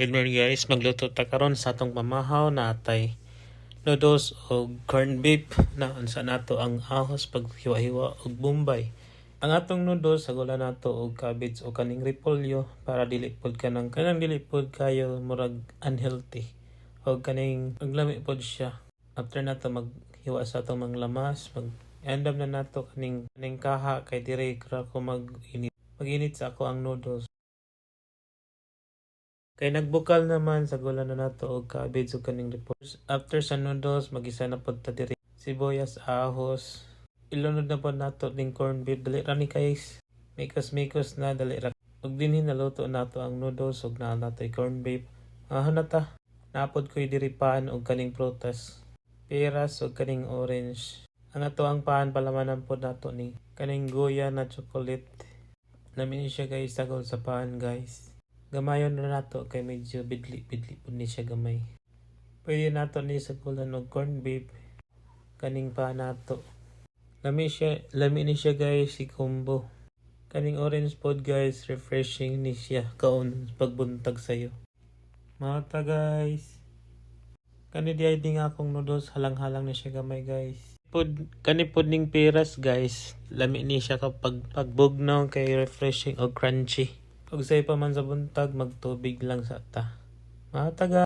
Good morning guys, magluto ta karon sa atong pamahaw na atay noodles o corned beef na unsa nato ang ahos pag hiwa-hiwa og bombay. Ang atong noodles sagulan nato og cabbage o kaning repolyo para dili pod kanang dili pod kayo murag unhealthy o kaning maglami pod siya. After nato maghiwa sa atong mga lamas, mag-endam na nato kaning kaha kay dire ra ko mag-init sa ako ang noodles. Kay nagbukal naman sa gula na nato og cabbage ug kaning repolyo. After sa noodles, magisa na pod ta diri sibuyas, ahos. Ilunod na pod nato ning corned beef. Dali ra ni guys. Mikos-mikos na dali ra. Ug dinhi naluto nato ang noodles ug naa nato corned beef. Na ta. Napod ko'y diri pan og kaning prutas. Peras ug kaning orange. Ang ato ang pan palamanan pod nato ni kaning goya na chocolate. Namin siya guys sagol sa pan guys. Gamayon na nato kay medyo bidli-bidli po ni siya gamay. Pwede nato ni sa kulan og corned beef kaning pa nato. Lami ni siya guys si combo. Kaning orange pod guys, refreshing ni siya kaon pagbuntag sayo. Mata guys. Kani di nga akong noodles halang-halang ni siya gamay guys. Kani pod ning peras guys, lami ni siya kapag pagbugnaw kay refreshing o crunchy. Ug say pa man sa buntag magtubig lang sa ta. Mga taga